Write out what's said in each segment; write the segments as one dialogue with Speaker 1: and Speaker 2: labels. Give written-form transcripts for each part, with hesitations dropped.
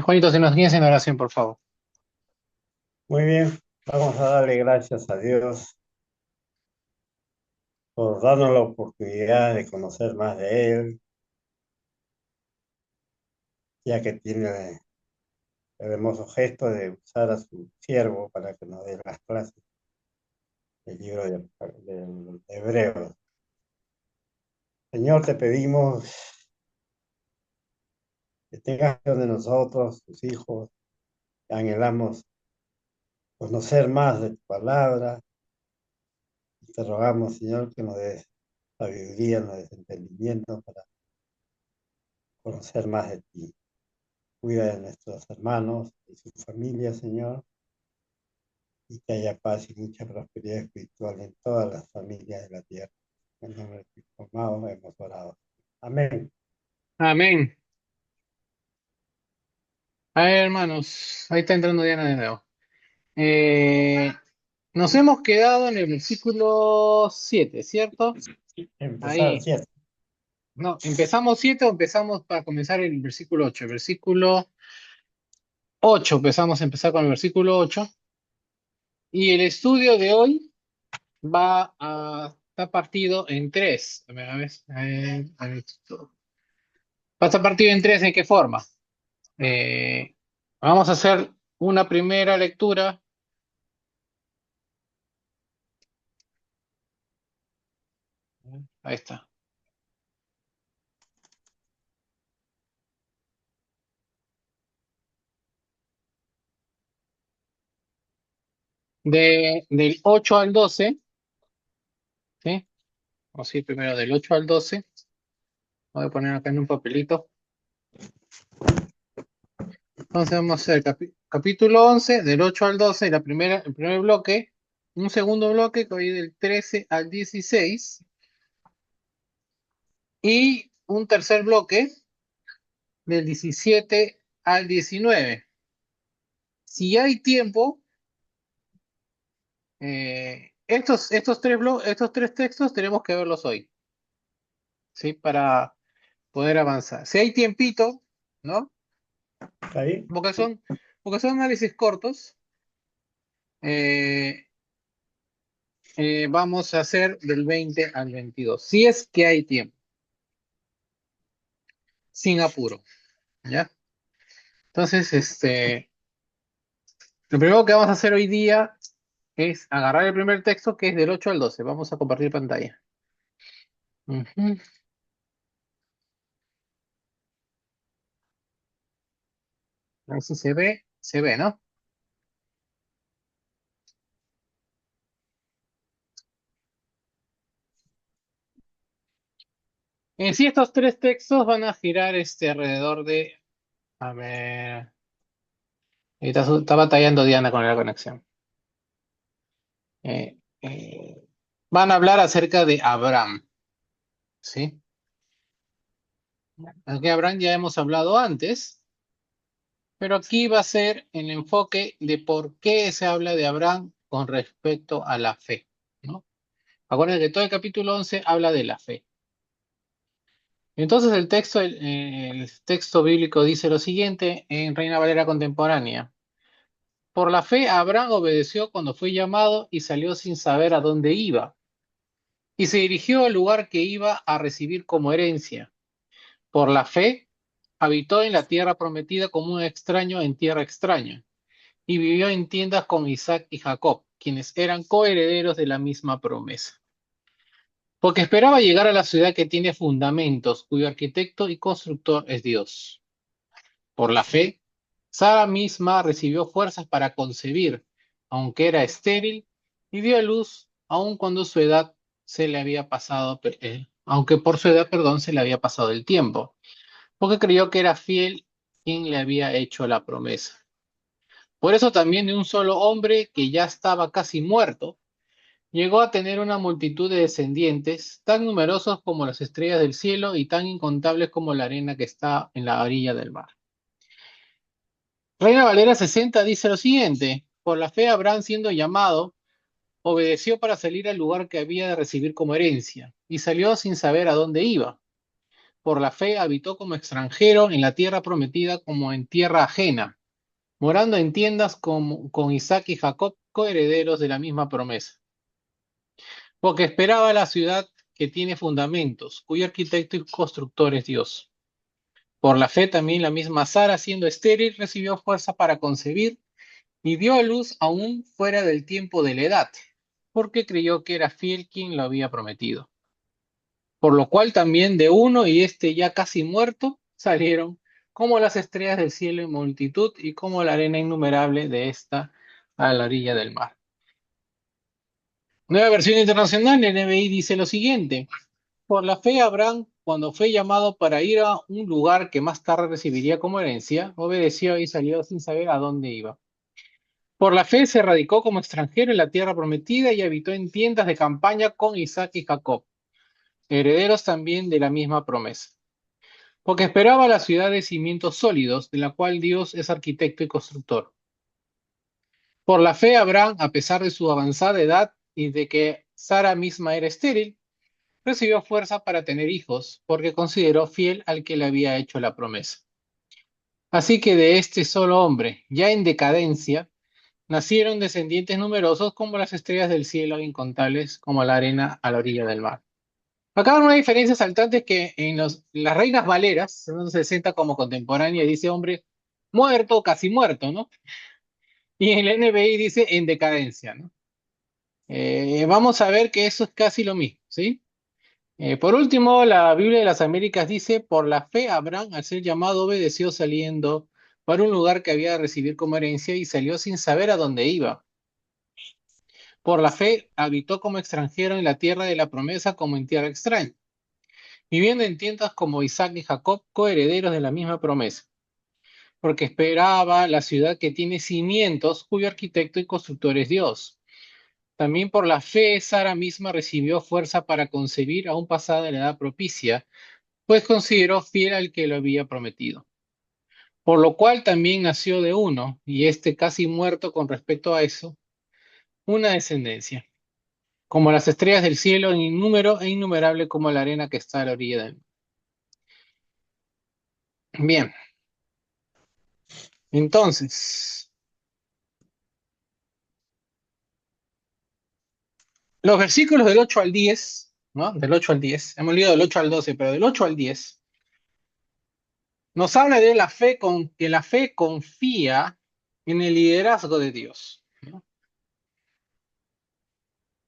Speaker 1: Juanito, si nos guías en oración, por favor.
Speaker 2: Muy bien, vamos a darle gracias a Dios por darnos la oportunidad de conocer más de Él, ya que tiene el hermoso gesto de usar a su siervo para que nos dé las clases del libro de Hebreos. Señor, te pedimos que tengas de nosotros, tus hijos, que anhelamos conocer más de tu palabra. Te rogamos, Señor, que nos des sabiduría, nos des entendimiento para conocer más de ti. Cuida de nuestros hermanos y su familia, Señor, y que haya paz y mucha prosperidad espiritual en todas las familias de la tierra. En nombre de Cristo amado hemos orado. Amén.
Speaker 1: Amén. A ver, hermanos, ahí está entrando Diana de nuevo. Eh, Nos hemos quedado en el versículo 7, ¿cierto?
Speaker 2: Empezar,
Speaker 1: Ahí.
Speaker 2: ¿cierto?
Speaker 1: No, ¿empezamos 7 o empezamos para comenzar el versículo 8? El versículo 8, empezamos a empezar con el versículo 8. Y el estudio de hoy está partido en tres. Va a estar partido en tres, ¿en qué forma? Eh, Vamos a hacer una primera lectura. Ahí está. Del 8 al 12, ¿sí? Vamos a ir primero del 8 al 12. Voy a poner acá en un papelito. Entonces vamos a hacer capítulo 11, del 8 al 12, el primer bloque. Un segundo bloque que voy del 13 al 16. Y un tercer bloque del 17 al 19. Si hay tiempo, estos tres textos tenemos que verlos hoy, ¿sí? Para poder avanzar. Si hay tiempito, ¿no?
Speaker 2: ¿Está bien?
Speaker 1: Porque son, porque son análisis cortos, eh, vamos a hacer del 20 al 22. Si es que hay tiempo, sin apuro, ¿ya? Entonces, lo primero que vamos a hacer hoy día es agarrar el primer texto que es del 8 al 12. Vamos a compartir pantalla. Ujú. A ver si se ve, ¿no? En sí, estos tres textos van a girar alrededor de. A ver. Está batallando Diana con la conexión. Eh, Van a hablar acerca de Abraham, ¿sí? Aquí Abraham ya hemos hablado antes, pero aquí va a ser el enfoque de por qué se habla de Abraham con respecto a la fe, ¿no? Acuérdense que todo el capítulo 11 habla de la fe. Entonces el texto bíblico dice lo siguiente en Reina Valera contemporánea. Por la fe, Abraham obedeció cuando fue llamado y salió sin saber a dónde iba, y se dirigió al lugar que iba a recibir como herencia. Por la fe, habitó en la tierra prometida como un extraño en tierra extraña, y vivió en tiendas con Isaac y Jacob, quienes eran coherederos de la misma promesa. Porque esperaba llegar a la ciudad que tiene fundamentos, cuyo arquitecto y constructor es Dios. Por la fe, Sara misma recibió fuerzas para concebir, aunque era estéril, y dio a luz aun cuando su edad se le había pasado, aunque por su edad, perdón, se le había pasado el tiempo, porque creyó que era fiel quien le había hecho la promesa. Por eso también de un solo hombre que ya estaba casi muerto, llegó a tener una multitud de descendientes, tan numerosos como las estrellas del cielo y tan incontables como la arena que está en la orilla del mar. Reina Valera 60 dice lo siguiente: por la fe Abraham siendo llamado, obedeció para salir al lugar que había de recibir como herencia, y salió sin saber a dónde iba. por la fe habitó como extranjero en la tierra prometida como en tierra ajena, morando en tiendas con Isaac y Jacob, coherederos de la misma promesa. Porque esperaba la ciudad que tiene fundamentos, cuyo arquitecto y constructor es Dios. Por la fe también la misma Sara, siendo estéril, recibió fuerza para concebir y dio a luz aún fuera del tiempo de la edad, porque creyó que era fiel quien lo había prometido. Por lo cual también de uno y este ya casi muerto salieron como las estrellas del cielo en multitud y como la arena innumerable de esta a la orilla del mar. Nueva versión internacional, el NBI dice lo siguiente. Por la fe, Abraham, cuando fue llamado para ir a un lugar que más tarde recibiría como herencia, obedeció y salió sin saber a dónde iba. Por la fe se radicó como extranjero en la tierra prometida y habitó en tiendas de campaña con Isaac y Jacob, herederos también de la misma promesa. Porque esperaba la ciudad de cimientos sólidos, de la cual Dios es arquitecto y constructor. Por la fe, Abraham, a pesar de su avanzada edad y de que Sara misma era estéril, recibió fuerza para tener hijos, porque consideró fiel al que le había hecho la promesa. Así que de este solo hombre, ya en decadencia, nacieron descendientes numerosos como las estrellas del cielo, incontables como la arena a la orilla del mar. Acá hay una diferencia saltante que en las Reinas Valeras, en los 60 como contemporánea, dice hombre muerto, casi muerto, ¿no? Y en el NBI dice en decadencia, ¿no? Vamos a ver que eso es casi lo mismo, ¿sí? Por último, la Biblia de las Américas dice, por la fe Abraham, al ser llamado, obedeció saliendo para un lugar que había de recibir como herencia y salió sin saber a dónde iba. Por la fe habitó como extranjero en la tierra de la promesa como en tierra extraña, viviendo en tiendas como Isaac y Jacob, coherederos de la misma promesa, porque esperaba la ciudad que tiene cimientos, cuyo arquitecto y constructor es Dios. También por la fe, Sara misma recibió fuerza para concebir aún pasada la edad propicia, pues consideró fiel al que lo había prometido. Por lo cual también nació de uno, y este casi muerto con respecto a eso, una descendencia, como las estrellas del cielo en número e innumerable como la arena que está a la orilla del mar. Bien, entonces, los versículos del 8 al 10, ¿no? Del 8 al 10, hemos leído del 8 al 12, pero del 8 al 10, nos habla de la fe que la fe confía en el liderazgo de Dios, ¿no?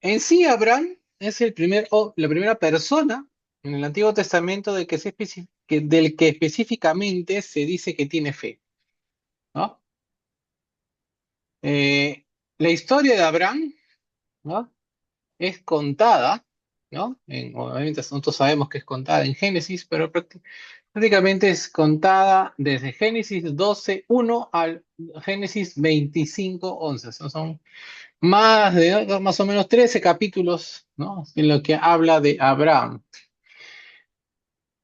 Speaker 1: En sí, Abraham es la primera persona en el Antiguo Testamento del que específicamente se dice que tiene fe, ¿no? Eh, la historia de Abraham, ¿no? Es contada, ¿no? Obviamente nosotros sabemos que es contada en Génesis, pero prácticamente es contada desde Génesis 12:1 al Génesis 25:11. Son más o menos 13 capítulos, ¿no? En lo que habla de Abraham.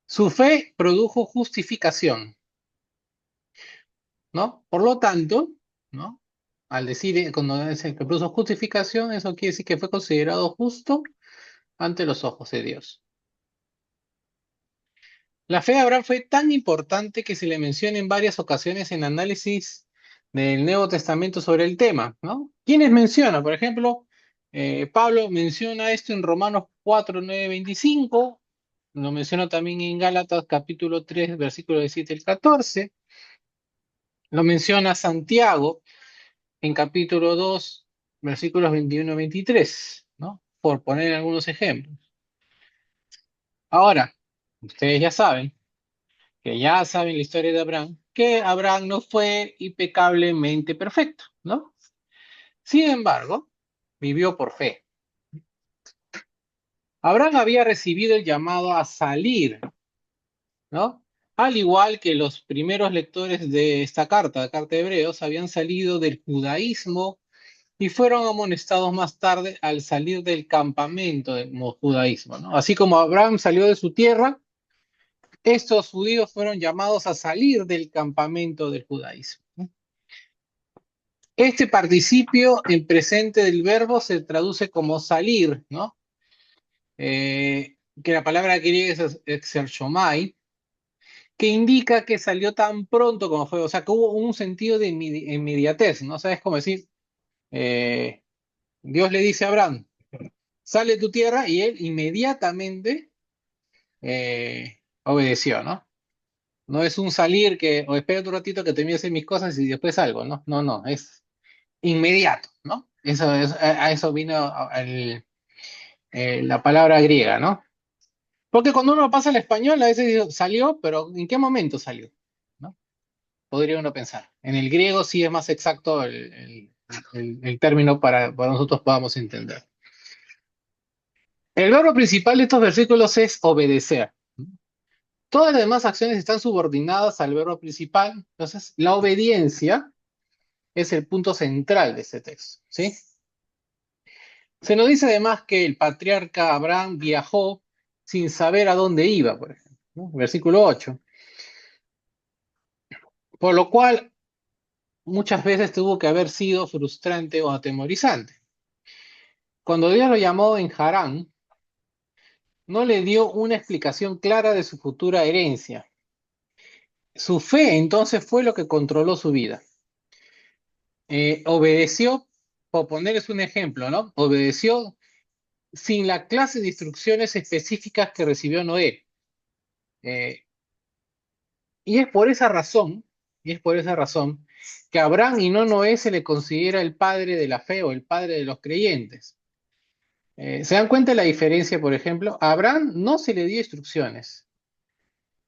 Speaker 1: Su fe produjo justificación, ¿no? Por lo tanto, ¿no? Al decir, cuando dice que produjo justificación, eso quiere decir que fue considerado justo ante los ojos de Dios. La fe de Abraham fue tan importante que se le menciona en varias ocasiones en análisis del Nuevo Testamento sobre el tema, ¿no? ¿Quiénes menciona? Por ejemplo, Pablo menciona esto en Romanos 4, 9, 25, lo menciona también en Gálatas capítulo 3, versículos 17 al 14, lo menciona Santiago en capítulo 2, versículos 21 a 23, ¿no? Por poner algunos ejemplos. Ahora, ustedes ya saben que ya saben la historia de Abraham, que Abraham no fue impecablemente perfecto, ¿no? Sin embargo, vivió por fe. Abraham había recibido el llamado a salir, ¿no? Al igual que los primeros lectores de esta carta, la carta de Hebreos, habían salido del judaísmo y fueron amonestados más tarde al salir del campamento del judaísmo, ¿no? Así como Abraham salió de su tierra, estos judíos fueron llamados a salir del campamento del judaísmo, ¿no? Este participio en presente del verbo se traduce como salir, ¿no? Que la palabra griega es exerchomai, que indica que salió tan pronto como fue, o sea, que hubo un sentido de inmediatez, ¿no? O sea, es como decir, eh, Dios le dice a Abraham, sale de tu tierra y él inmediatamente obedeció, ¿no? No es un salir que, o espera un ratito que termine de hacer mis cosas y después salgo, ¿no? No, no, es inmediato, ¿no? Eso es, a eso vino la palabra griega, ¿no? Porque cuando uno pasa al español, a veces dice, salió, pero ¿en qué momento salió? ¿No? Podría uno pensar. En el griego sí es más exacto el término para nosotros podamos entender. El verbo principal de estos versículos es obedecer. Todas las demás acciones están subordinadas al verbo principal. Entonces, la obediencia es el punto central de este texto, ¿sí? Se nos dice además que el patriarca Abraham viajó sin saber a dónde iba, por ejemplo, ¿no? Versículo 8. Por lo cual, muchas veces tuvo que haber sido frustrante o atemorizante. Cuando Dios lo llamó en Harán, no le dio una explicación clara de su futura herencia. Su fe entonces fue lo que controló su vida. Obedeció, por ponerles un ejemplo, ¿no? Obedeció sin la clase de instrucciones específicas que recibió Noé. Eh, y es por esa razón, y es por esa razón, que a Abraham y no Noé se le considera el padre de la fe o el padre de los creyentes. ¿Se dan cuenta de la diferencia, por ejemplo? A Abraham no se le dio instrucciones,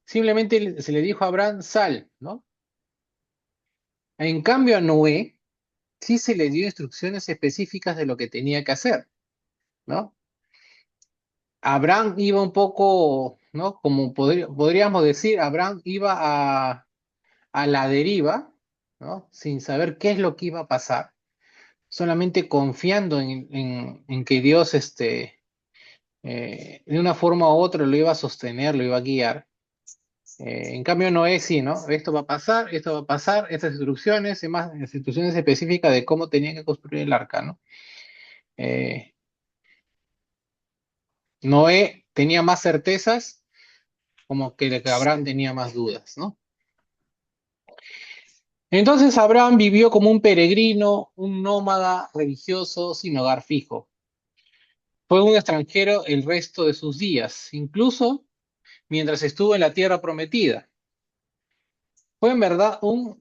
Speaker 1: simplemente se le dijo a Abraham, sal, ¿no? En cambio a Noé sí se le dio instrucciones específicas de lo que tenía que hacer, ¿no? Abraham iba un poco, ¿no? Como podríamos decir, Abraham iba a la deriva, ¿no? Sin saber qué es lo que iba a pasar, solamente confiando en que Dios, de una forma u otra lo iba a sostener, lo iba a guiar. En cambio, Noé sí, ¿no? Esto va a pasar, estas instrucciones, y más instrucciones específicas de cómo tenía que construir el arca, ¿no? Eh, Noé tenía más certezas, como que Abraham tenía más dudas, ¿no? Entonces Abraham vivió como un peregrino, un nómada religioso sin hogar fijo. Fue un extranjero el resto de sus días, incluso mientras estuvo en la tierra prometida. Fue en verdad o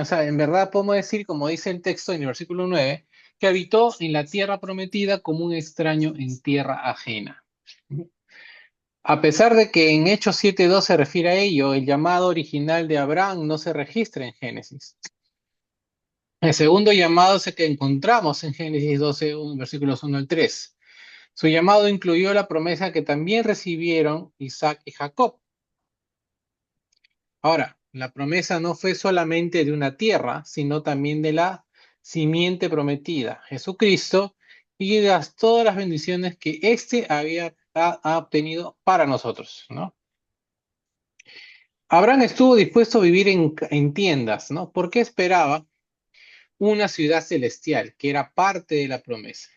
Speaker 1: sea, en verdad podemos decir, como dice el texto en el versículo 9, que habitó en la tierra prometida como un extraño en tierra ajena. A pesar de que en Hechos 7:2 se refiere a ello, el llamado original de Abraham no se registra en Génesis. El segundo llamado es el que encontramos en Génesis 12, versículos 1 al 3. Su llamado incluyó la promesa que también recibieron Isaac y Jacob. Ahora, la promesa no fue solamente de una tierra, sino también de la simiente prometida, Jesucristo, y de todas las bendiciones que éste ha obtenido para nosotros, ¿no? Abraham estuvo dispuesto a vivir en tiendas, ¿no? Porque esperaba una ciudad celestial, que era parte de la promesa.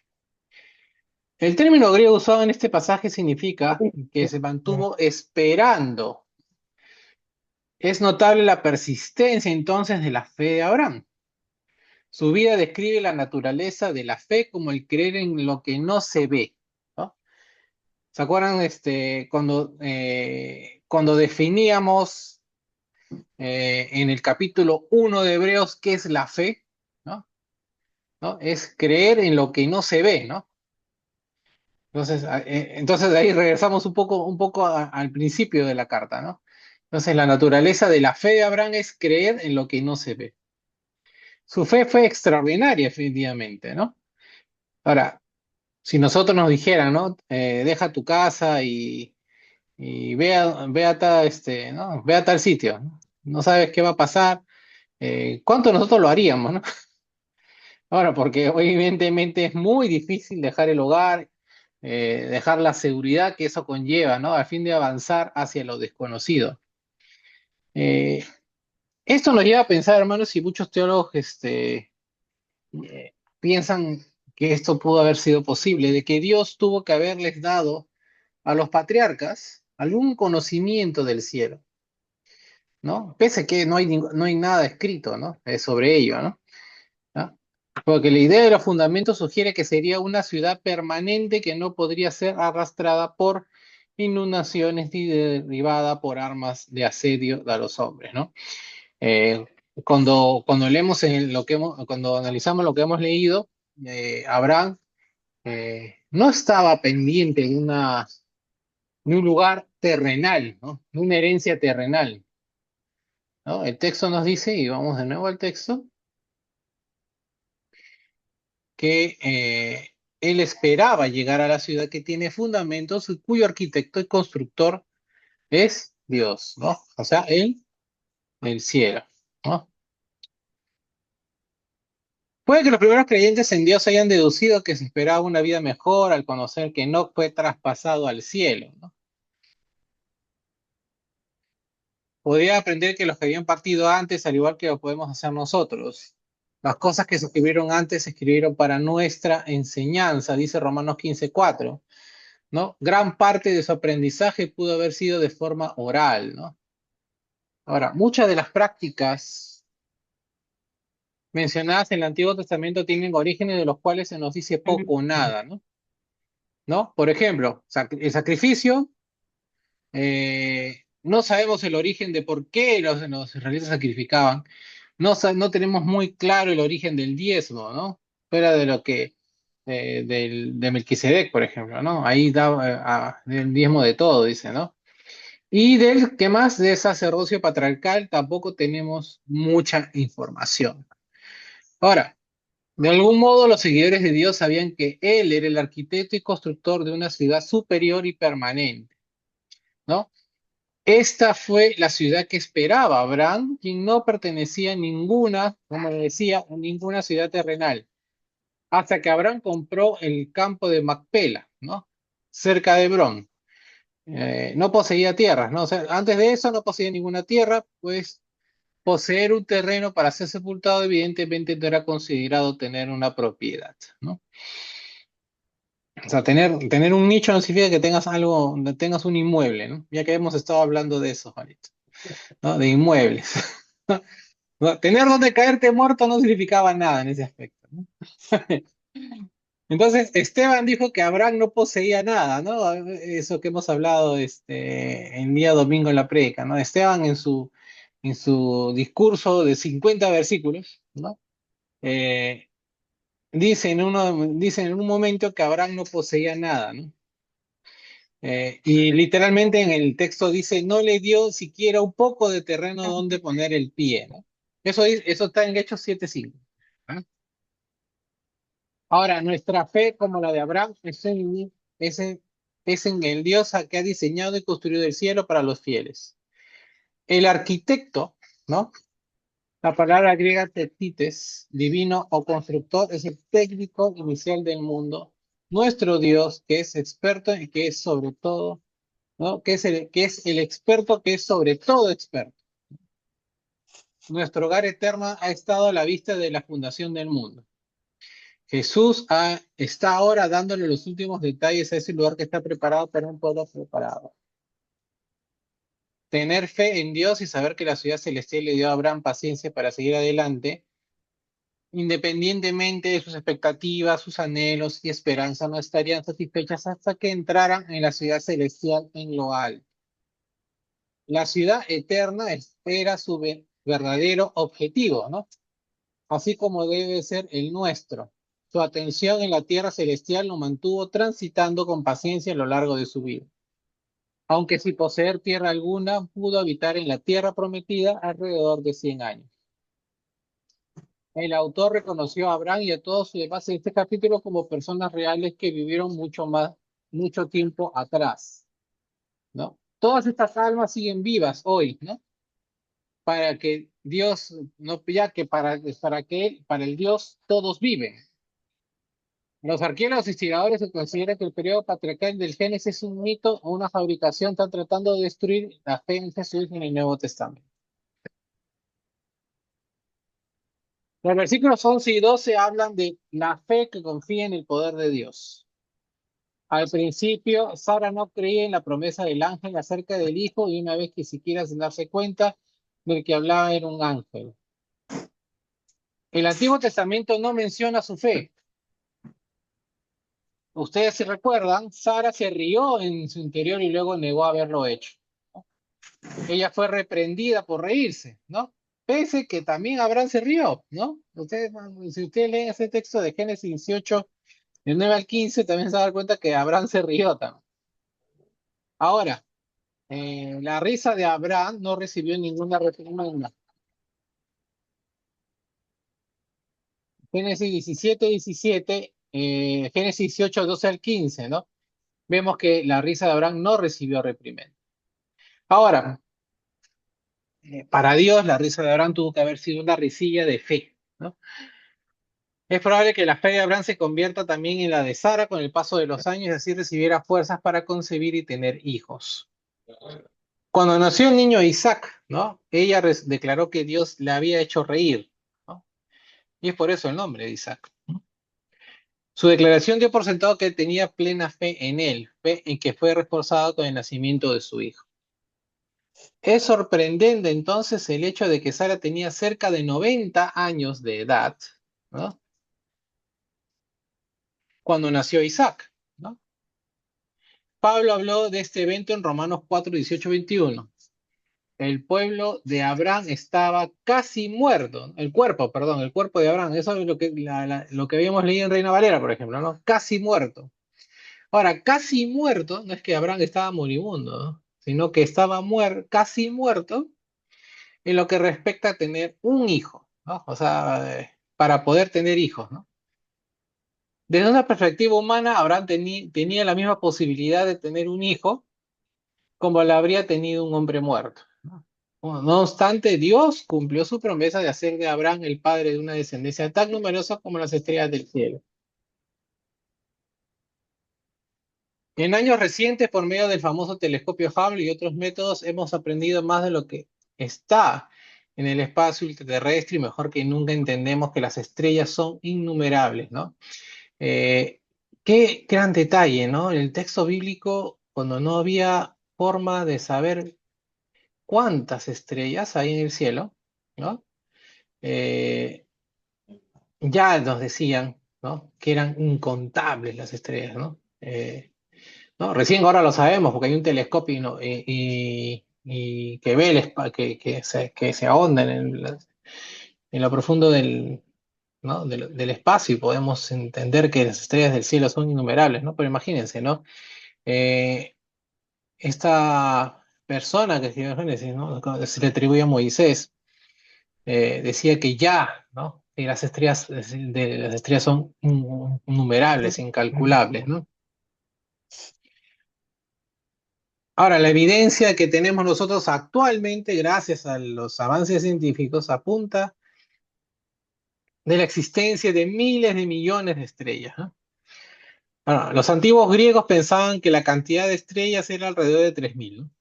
Speaker 1: El término griego usado en este pasaje significa que se mantuvo esperando. Es notable la persistencia entonces de la fe de Abraham. Su vida describe la naturaleza de la fe como el creer en lo que no se ve, ¿no? ¿Se acuerdan cuando definíamos en el capítulo 1 de Hebreos qué es la fe? ¿No? ¿No? Es creer en lo que no se ve, ¿no? Entonces de ahí regresamos un poco al principio de la carta, ¿no? Entonces la naturaleza de la fe de Abraham es creer en lo que no se ve. Su fe fue extraordinaria, definitivamente, ¿no? Ahora, si nosotros nos dijeran, ¿no? Deja tu casa y ¿no? Ve a tal sitio, ¿no? No sabes qué va a pasar. ¿Cuánto nosotros lo haríamos, ¿no? Ahora, porque evidentemente es muy difícil dejar el hogar, dejar la seguridad que eso conlleva, ¿no? A fin de avanzar hacia lo desconocido. Eh, Esto nos lleva a pensar, hermanos, y muchos teólogos piensan que esto pudo haber sido posible, de que Dios tuvo que haberles dado a los patriarcas algún conocimiento del cielo. ¿no? Pese a que no hay nada escrito, ¿no? Sobre ello, ¿no? ¿No? Porque la idea de los fundamentos sugiere que sería una ciudad permanente que no podría ser arrastrada por inundaciones ni derribada por armas de asedio a los hombres, ¿no? Eh, cuando leemos cuando analizamos lo que hemos leído, Abraham no estaba pendiente de un lugar terrenal, ¿no? De una herencia terrenal, ¿no? El texto nos dice, y vamos de nuevo al texto, que él esperaba llegar a la ciudad que tiene fundamentos, y cuyo arquitecto y constructor es Dios, ¿no? O sea, el cielo, ¿no? Puede que los primeros creyentes en Dios hayan deducido que se esperaba una vida mejor al conocer que no fue traspasado al cielo, ¿no? Podría aprender que los que habían partido antes, al igual que lo podemos hacer nosotros. Las cosas que se escribieron antes se escribieron para nuestra enseñanza, dice Romanos 15:4, ¿no? Gran parte de su aprendizaje pudo haber sido de forma oral, ¿no? Ahora, muchas de las prácticas mencionadas en el Antiguo Testamento tienen orígenes de los cuales se nos dice poco o nada, ¿no? ¿No? Por ejemplo, el sacrificio, no sabemos el origen de por qué los israelitas sacrificaban. No tenemos muy claro el origen del diezmo, ¿no? Fuera de lo que, de Melquisedec, por ejemplo, ¿no? Ahí da el diezmo de todo, dice, ¿no? Y del, ¿qué más? De sacerdocio patriarcal tampoco tenemos mucha información. Ahora, de algún modo los seguidores de Dios sabían que Él era el arquitecto y constructor de una ciudad superior y permanente, ¿no? Esta fue la ciudad que esperaba Abraham, quien no pertenecía a ninguna, como le decía, a ninguna ciudad terrenal, hasta que Abraham compró el campo de Macpela, ¿no? Cerca de Hebrón. No poseía tierras, ¿no? O sea, antes de eso no poseía ninguna tierra, pues poseer un terreno para ser sepultado evidentemente no era considerado tener una propiedad, ¿no? O sea, tener un nicho no significa que tengas algo, tengas un inmueble, ¿no? Ya que hemos estado hablando de eso, ahorita, ¿no? De inmuebles. No, tener donde caerte muerto no significaba nada en ese aspecto, ¿no? Entonces, Esteban dijo que Abraham no poseía nada, ¿no? Eso que hemos hablado el día domingo en la prédica, ¿no? Esteban en su discurso de 50 versículos, ¿no? Eh, dice en un momento que Abraham no poseía nada, ¿no? Y literalmente en el texto dice, no le dio siquiera un poco de terreno donde poner el pie, ¿no? Eso está en Hechos 7:5. ¿Ah? Ahora, nuestra fe, como la de Abraham, es en, es en el Dios que ha diseñado y construido el cielo para los fieles. El arquitecto, ¿no? La palabra griega tectites, divino o constructor, es el técnico inicial del mundo. Nuestro Dios, que es experto y que es sobre todo, ¿no? Que es el experto que es sobre todo experto. Nuestro hogar eterno ha estado a la vista de la fundación del mundo. Está ahora dándole los últimos detalles a ese lugar que está preparado para un pueblo preparado. Tener fe en Dios y saber que la ciudad celestial le dio a Abraham paciencia para seguir adelante, independientemente de sus expectativas, sus anhelos y esperanzas, no estarían satisfechas hasta que entraran en la ciudad celestial en lo alto. La ciudad eterna era su verdadero objetivo, ¿no? Así como debe ser el nuestro. Su atención en la tierra celestial lo mantuvo transitando con paciencia a lo largo de su vida. Aunque sin poseer tierra alguna, pudo habitar en la tierra prometida alrededor de 100 años. El autor reconoció a Abraham y a todos sus demás en este capítulo como personas reales que vivieron mucho tiempo atrás, ¿no? Todas estas almas siguen vivas hoy, ¿no? Para que Dios, no, ya que para el Dios todos viven. Los arqueólogos y historiadores se consideran que el periodo patriarcal del Génesis es un mito o una fabricación. Están tratando de destruir la fe en Jesús en el Nuevo Testamento. Los versículos 11 y 12 hablan de la fe que confía en el poder de Dios. Al principio, Sara no creía en la promesa del ángel acerca del hijo y una vez que siquiera sin darse cuenta, del que hablaba era un ángel. El Antiguo Testamento no menciona su fe. Ustedes si recuerdan, Sara se rió en su interior y luego negó haberlo hecho. Ella fue reprendida por reírse, ¿no? Pese que también Abraham se rió, ¿no? Ustedes, si ustedes leen ese texto de Génesis 18, del 9 al 15, también se dan cuenta que Abraham se rió también. Ahora, la risa de Abraham no recibió ninguna reprimenda. Génesis 17, 17, Génesis 18, 12 al 15, ¿no? Vemos que la risa de Abraham no recibió reprimenda. Ahora, para Dios, la risa de Abraham tuvo que haber sido una risilla de fe, ¿no? Es probable que la fe de Abraham se convierta también en la de Sara con el paso de los años y así recibiera fuerzas para concebir y tener hijos. Cuando nació el niño Isaac, ¿no? Ella declaró que Dios le había hecho reír, ¿no? Y es por eso el nombre de Isaac. Su declaración dio por sentado que tenía plena fe en él, fe en que fue reforzada con el nacimiento de su hijo. Es sorprendente entonces el hecho de que Sara tenía cerca de 90 años de edad, ¿no? Cuando nació Isaac, ¿no? Pablo habló de este evento en Romanos 4, 18, 21. El pueblo de Abraham estaba casi muerto, el cuerpo de Abraham, eso es lo que, lo que habíamos leído en Reina Valera, por ejemplo, ¿no? Casi muerto. Ahora, casi muerto, no es que Abraham estaba moribundo, ¿no? Sino que estaba casi muerto en lo que respecta a tener un hijo, ¿no? O sea, para poder tener hijos, ¿no? Desde una perspectiva humana, Abraham tenía la misma posibilidad de tener un hijo como la habría tenido un hombre muerto, ¿no? Bueno, no obstante, Dios cumplió su promesa de hacer de Abraham el padre de una descendencia tan numerosa como las estrellas del cielo. En años recientes, por medio del famoso telescopio Hubble y otros métodos, hemos aprendido más de lo que está en el espacio terrestre y mejor que nunca entendemos que las estrellas son innumerables, ¿no? Eh, qué gran detalle, ¿no? En el texto bíblico, cuando no había forma de saber cuántas estrellas hay en el cielo, ¿no? Eh, ya nos decían, ¿no? Que eran incontables las estrellas, ¿no? ¿No? Recién ahora lo sabemos porque hay un telescopio y que ve que se ahonda en lo profundo ¿no? Del espacio y podemos entender que las estrellas del cielo son innumerables, ¿no? Pero imagínense, ¿no? Eh, esta persona que escribió Génesis, ¿no? Se le atribuye a Moisés, decía que ya, ¿no? Y las estrellas son innumerables, incalculables, ¿no? Ahora, la evidencia que tenemos nosotros actualmente, gracias a los avances científicos, apunta de la existencia de miles de millones de estrellas, ¿no? Bueno, los antiguos griegos pensaban que la cantidad de estrellas era alrededor de 3.000, ¿no?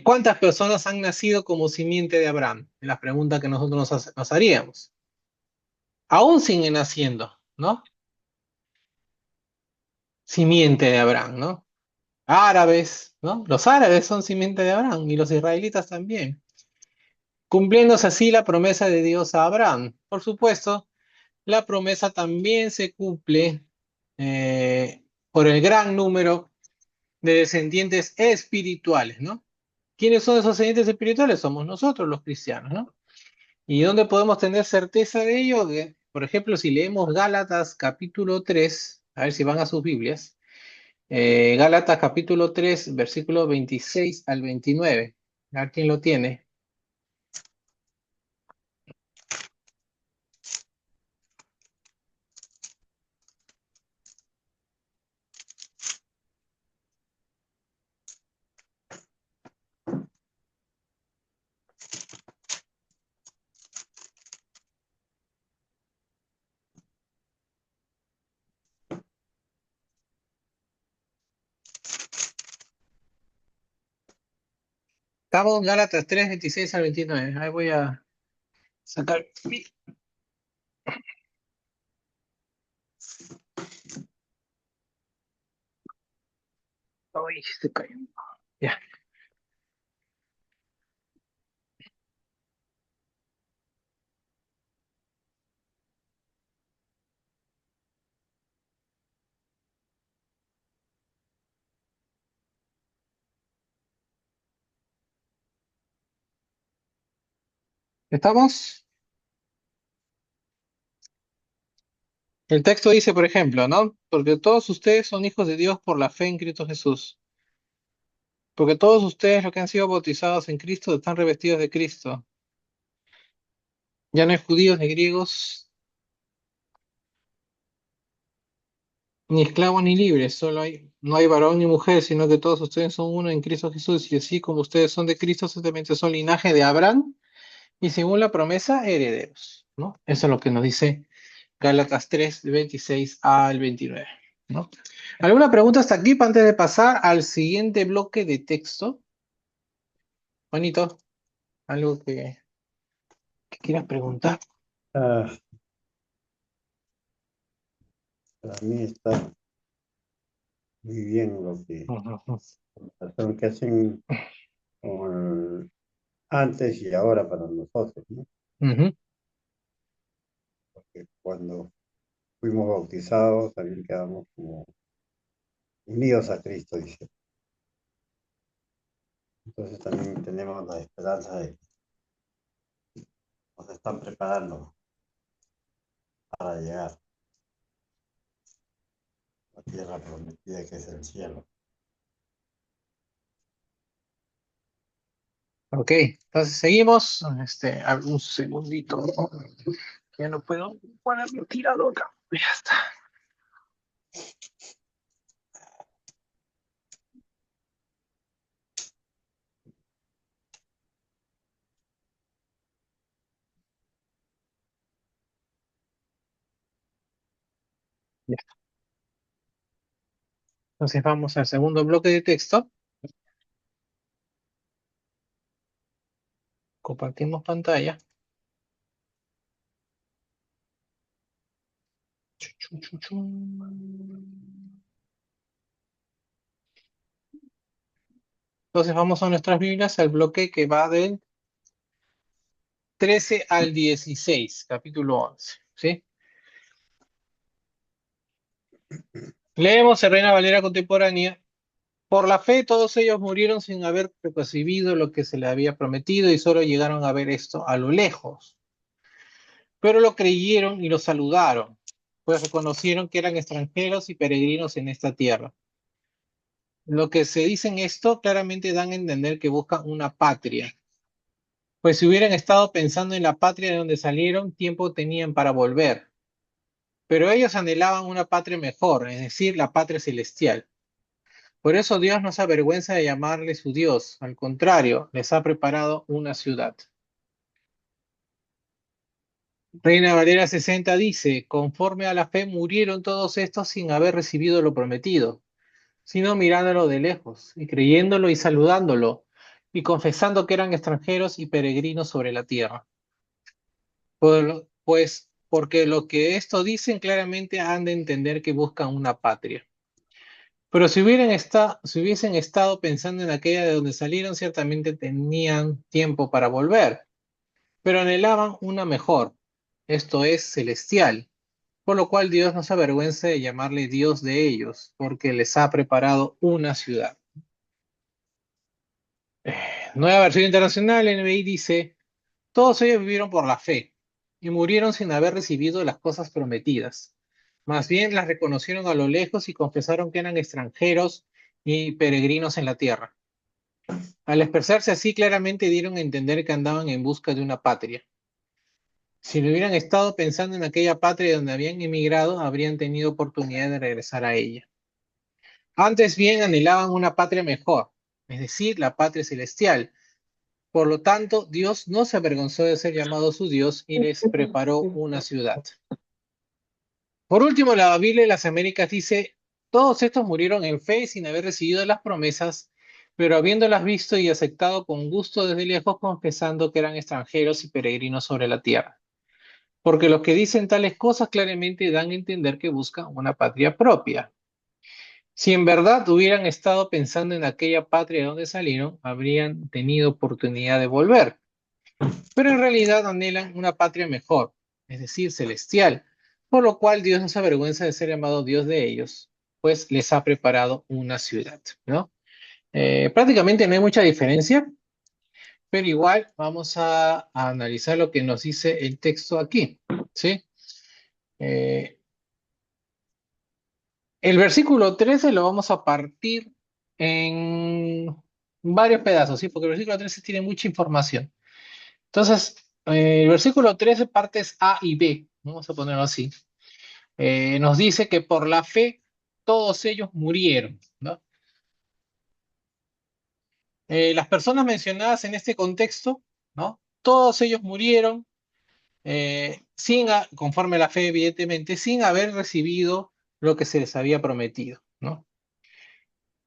Speaker 1: ¿Cuántas personas han nacido como simiente de Abraham? Es la pregunta que nosotros nos haríamos. Aún siguen naciendo, ¿no? Simiente de Abraham, ¿no? Árabes, ¿no? Los árabes son simiente de Abraham y los israelitas también, cumpliéndose así la promesa de Dios a Abraham. Por supuesto, la promesa también se cumple por el gran número de descendientes espirituales, ¿no? ¿Quiénes son esos descendientes espirituales? Somos nosotros los cristianos, ¿no? ¿Y dónde podemos tener certeza de ello? Por ejemplo, si leemos Gálatas capítulo 3, a ver si van a sus Biblias, Gálatas capítulo 3, versículo 26 al 29. A ver quién lo tiene. Estamos en Gálatas 3, 26 al 29. Ahí voy a sacar. Ay, se cayó. Ya. ¿Estamos? El texto dice, por ejemplo, ¿no? Porque todos ustedes son hijos de Dios por la fe en Cristo Jesús. Porque todos ustedes, los que han sido bautizados en Cristo, están revestidos de Cristo. Ya no hay judíos ni griegos, ni esclavos ni libres, no hay varón ni mujer, sino que todos ustedes son uno en Cristo Jesús. Y así como ustedes son de Cristo, ciertamente son linaje de Abraham y según la promesa, herederos, ¿no? Eso es lo que nos dice Gálatas 3, 26 al 29, ¿no? ¿Alguna pregunta hasta aquí antes de pasar al siguiente bloque de texto? Juanito, algo que quieras preguntar.
Speaker 2: Ah, para mí está muy bien lo que,
Speaker 1: Ujú,
Speaker 2: lo que hacen con antes y ahora para nosotros, ¿no?
Speaker 1: ujú.
Speaker 2: Porque cuando fuimos bautizados también quedamos como unidos a Cristo, dice. Entonces también tenemos la esperanza de que nos están preparando para llegar a la tierra prometida que es el cielo.
Speaker 1: Ok, entonces seguimos. Un segundito. Ya no puedo ponerlo tirado acá. Ya está. Ya está. Entonces vamos al segundo bloque de texto. Compartimos pantalla. Chu, chu, chu, chu. Entonces vamos a nuestras Biblias, al bloque que va del 13 al 16, capítulo 11. ¿Sí? Leemos en Reina Valera contemporánea. Por la fe todos ellos murieron sin haber recibido lo que se les había prometido y solo llegaron a ver esto a lo lejos. Pero lo creyeron y lo saludaron, pues reconocieron que eran extranjeros y peregrinos en esta tierra. Lo que se dice en esto claramente dan a entender que buscan una patria, pues si hubieran estado pensando en la patria de donde salieron, tiempo tenían para volver. Pero ellos anhelaban una patria mejor, es decir, la patria celestial. Por eso Dios no se avergüenza de llamarle su Dios, al contrario, les ha preparado una ciudad. Reina Valera 60 dice, conforme a la fe murieron todos estos sin haber recibido lo prometido, sino mirándolo de lejos, y creyéndolo y saludándolo, y confesando que eran extranjeros y peregrinos sobre la tierra. Pues porque lo que esto dicen claramente han de entender que buscan una patria. Pero si hubiesen estado pensando en aquella de donde salieron, ciertamente tenían tiempo para volver, pero anhelaban una mejor, esto es celestial, por lo cual Dios no se avergüenza de llamarle Dios de ellos, porque les ha preparado una ciudad. Nueva versión internacional, NBI dice, todos ellos vivieron por la fe y murieron sin haber recibido las cosas prometidas. Más bien las reconocieron a lo lejos y confesaron que eran extranjeros y peregrinos en la tierra. Al expresarse así, claramente dieron a entender que andaban en busca de una patria. Si no hubieran estado pensando en aquella patria donde habían emigrado, habrían tenido oportunidad de regresar a ella. Antes bien anhelaban una patria mejor, es decir, la patria celestial. Por lo tanto, Dios no se avergonzó de ser llamado su Dios y les preparó una ciudad. Por último, la Biblia de las Américas dice, todos estos murieron en fe sin haber recibido las promesas, pero habiéndolas visto y aceptado con gusto desde lejos, confesando que eran extranjeros y peregrinos sobre la tierra. Porque los que dicen tales cosas claramente dan a entender que buscan una patria propia. Si en verdad hubieran estado pensando en aquella patria de donde salieron, habrían tenido oportunidad de volver. Pero en realidad anhelan una patria mejor, es decir, celestial, por lo cual Dios no se avergüenza de ser llamado Dios de ellos, pues les ha preparado una ciudad, ¿no? Prácticamente no hay mucha diferencia. pero igual vamos a analizar lo que nos dice el texto aquí, ¿sí? Eh, el versículo 13 lo vamos a partir en varios pedazos, ¿sí? Porque el versículo 13 tiene mucha información. Entonces, el versículo 13 partes A y B, vamos a ponerlo así. Nos dice que por la fe todos ellos murieron, ¿no? Las personas mencionadas en este contexto, ¿no? Todos ellos murieron conforme a la fe, evidentemente, sin haber recibido lo que se les había prometido, ¿no?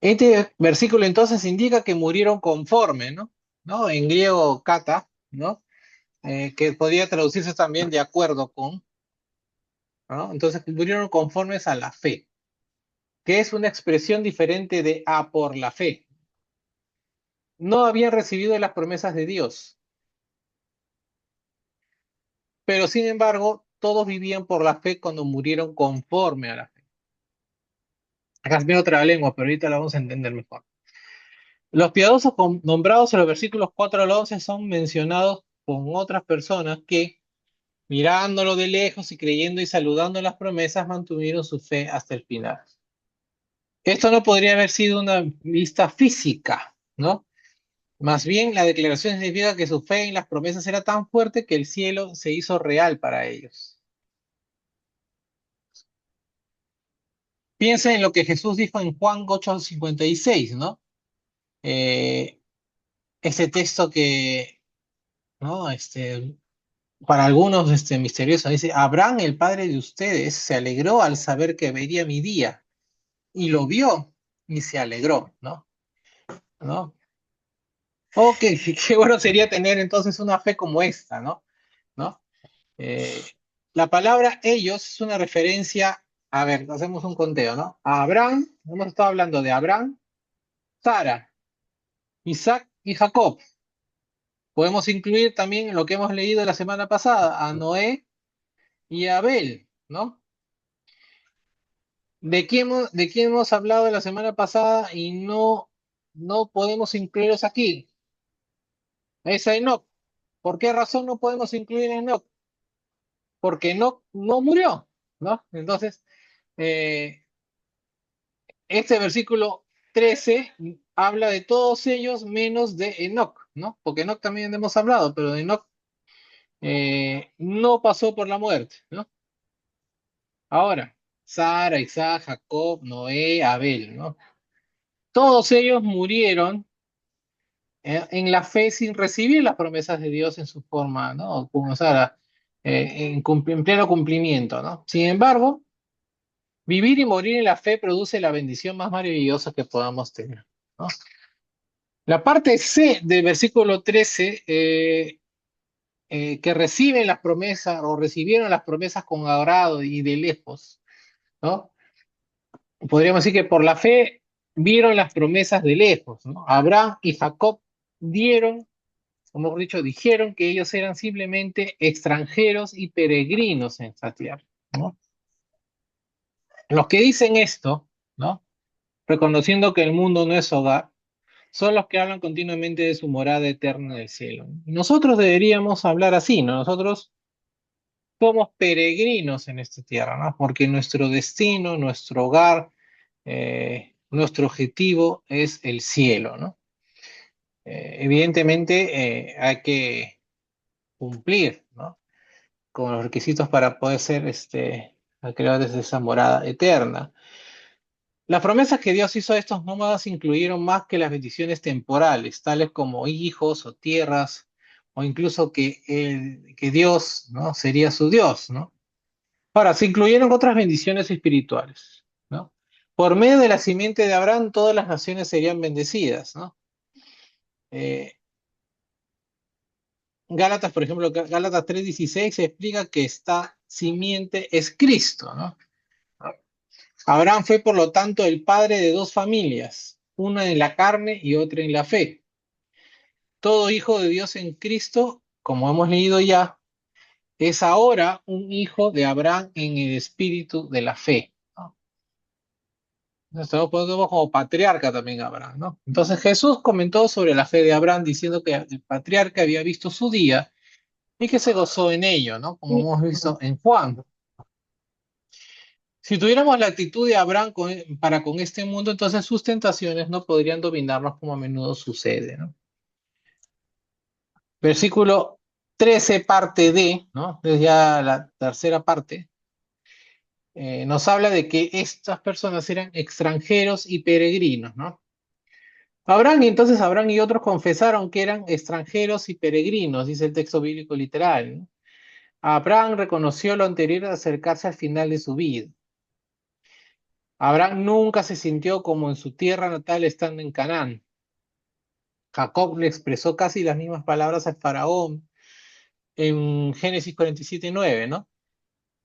Speaker 1: Este versículo entonces indica que murieron conforme, ¿no? ¿No? En griego kata, ¿no? Que podría traducirse también de acuerdo con, ¿no? Entonces murieron conformes a la fe, que es una expresión diferente de a por la fe. No habían recibido las promesas de Dios, pero sin embargo, todos vivían por la fe cuando murieron conforme a la fe. Acá es otra lengua, pero ahorita la vamos a entender mejor. Los piadosos nombrados en los versículos 4 al 11 son mencionados con otras personas que, mirándolo de lejos y creyendo y saludando las promesas, mantuvieron su fe hasta el final. Esto no podría haber sido una vista física, ¿no? Más bien, la declaración significa que su fe en las promesas era tan fuerte que el cielo se hizo real para ellos. Piensa en lo que Jesús dijo en Juan 8:56, ¿no? Eh, este texto que, ¿no? Para algunos misterioso, dice, Abraham, el padre de ustedes, se alegró al saber que vería mi día, y lo vio, y se alegró, ¿no? ¿No? Oh, qué bueno sería tener entonces una fe como esta, ¿no? ¿No? Eh, la palabra ellos es una referencia, a ver, hacemos un conteo, ¿no? A Abraham, hemos estado hablando de Abraham, Sara, Isaac y Jacob. Podemos incluir también en lo que hemos leído la semana pasada, a Noé y a Abel, ¿no? ¿De quién hemos hablado la semana pasada y no podemos incluirlos aquí? Es a Enoch. ¿Por qué razón no podemos incluir a Enoch? Porque Enoch no murió, ¿no? Entonces, eh, este versículo 13 habla de todos ellos menos de Enoch, ¿no? Porque Enoch también hemos hablado, pero Enoch no pasó por la muerte, ¿no? Ahora, Sara, Isaac, Jacob, Noé, Abel, ¿no? Todos ellos murieron en la fe sin recibir las promesas de Dios en su forma, ¿no? Como Sara, en pleno cumplimiento, ¿no? Sin embargo, vivir y morir en la fe produce la bendición más maravillosa que podamos tener, ¿no? La parte C del versículo 13, que reciben las promesas o recibieron las promesas con agrado y de lejos, ¿no? Podríamos decir que por la fe vieron las promesas de lejos, ¿no? Abraham y Jacob dieron, como hemos dicho, dijeron que ellos eran simplemente extranjeros y peregrinos en esta tierra, ¿no? Los que dicen esto, ¿no? Reconociendo que el mundo no es hogar, son los que hablan continuamente de su morada eterna en el cielo. Nosotros deberíamos hablar así, ¿no? Nosotros somos peregrinos en esta tierra, ¿no? Porque nuestro destino, nuestro hogar, nuestro objetivo es el cielo, ¿no? Evidentemente hay que cumplir, ¿no? Con los requisitos para poder ser creadores de esa morada eterna. Las promesas que Dios hizo a estos nómadas incluyeron más que las bendiciones temporales, tales como hijos o tierras, o incluso que Dios, ¿no? Sería su Dios, ¿no? Ahora, se incluyeron otras bendiciones espirituales, ¿no? Por medio de la simiente de Abraham, todas las naciones serían bendecidas, ¿no? Eh, Gálatas, por ejemplo, Gálatas 3:16 se explica que esta simiente es Cristo, ¿no? Abraham fue, por lo tanto, el padre de dos familias, una en la carne y otra en la fe. Todo hijo de Dios en Cristo, como hemos leído ya, es ahora un hijo de Abraham en el espíritu de la fe, ¿no? Nosotros ponemos como patriarca también a Abraham, ¿no? Entonces Jesús comentó sobre la fe de Abraham diciendo que el patriarca había visto su día y que se gozó en ello, ¿no? Como hemos visto en Juan. Si tuviéramos la actitud de Abraham para con este mundo, entonces sus tentaciones no podrían dominarnos como a menudo sucede, ¿no? Versículo 13, parte D, ¿no? Es ya la tercera parte, nos habla de que estas personas eran extranjeros y peregrinos, ¿no? Abraham y otros confesaron que eran extranjeros y peregrinos, dice el texto bíblico literal, ¿no? Abraham reconoció lo anterior al acercarse al final de su vida. Abraham nunca se sintió como en su tierra natal estando en Canaán. Jacob le expresó casi las mismas palabras al faraón en Génesis 47:9, ¿no?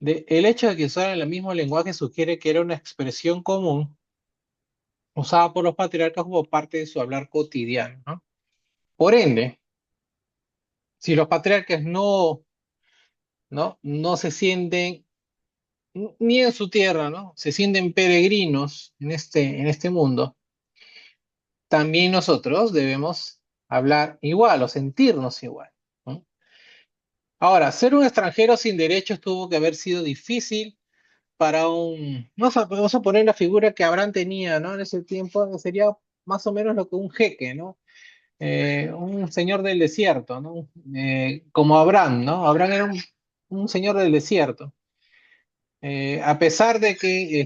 Speaker 1: El hecho de que usaran el mismo lenguaje sugiere que era una expresión común usada por los patriarcas como parte de su hablar cotidiano, ¿no? Por ende, si los patriarcas no se sienten ni en su tierra, ¿no? Se sienten peregrinos en este mundo, también nosotros debemos hablar igual o sentirnos igual, ¿no? Ahora, ser un extranjero sin derechos tuvo que haber sido difícil para vamos a poner la figura que Abraham tenía, ¿no? En ese tiempo sería más o menos lo que un jeque, ¿no? Un señor del desierto, ¿no? Como Abraham, ¿no? Abraham era un señor del desierto. A pesar de que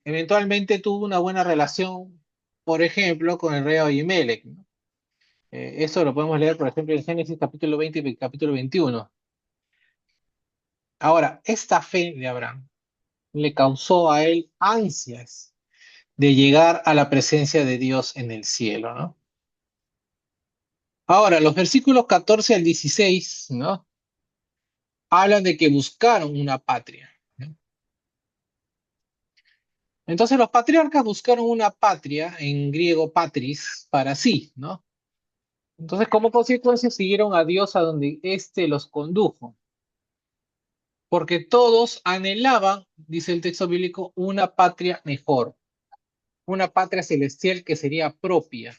Speaker 1: eventualmente tuvo una buena relación, por ejemplo, con el rey Abimelech, ¿no? Eso lo podemos leer, por ejemplo, en Génesis capítulo 20 y capítulo 21. Ahora, esta fe de Abraham le causó a él ansias de llegar a la presencia de Dios en el cielo, ¿no? Ahora, los versículos 14 al 16, ¿no? Hablan de que buscaron una patria, ¿no? Entonces los patriarcas buscaron una patria, en griego patris, para sí, ¿no? Entonces, como consecuencia, siguieron a Dios a donde éste los condujo, porque todos anhelaban, dice el texto bíblico, una patria mejor, una patria celestial que sería propia.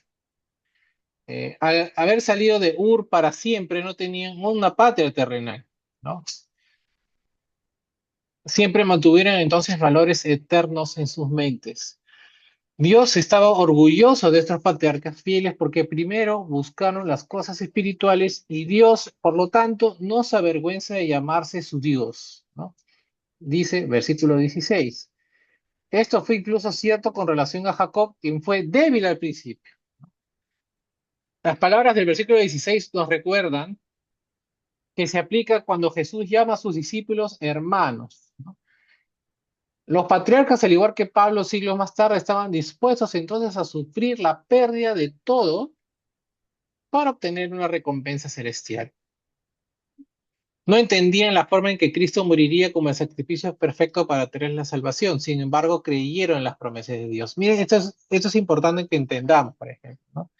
Speaker 1: Al haber salido de Ur para siempre, no tenían una patria terrenal, ¿no? Siempre mantuvieron entonces valores eternos en sus mentes. Dios estaba orgulloso de estos patriarcas fieles porque primero buscaron las cosas espirituales y Dios, por lo tanto, no se avergüenza de llamarse su Dios, ¿no? Dice, versículo 16. Esto fue incluso cierto con relación a Jacob, quien fue débil al principio. Las palabras del versículo 16 nos recuerdan que se aplica cuando Jesús llama a sus discípulos hermanos, ¿no? Los patriarcas, al igual que Pablo siglos más tarde, estaban dispuestos entonces a sufrir la pérdida de todo para obtener una recompensa celestial. No entendían la forma en que Cristo moriría como el sacrificio perfecto para tener la salvación. Sin embargo, creyeron en las promesas de Dios. Miren, esto es importante que entendamos, por ejemplo, ¿no?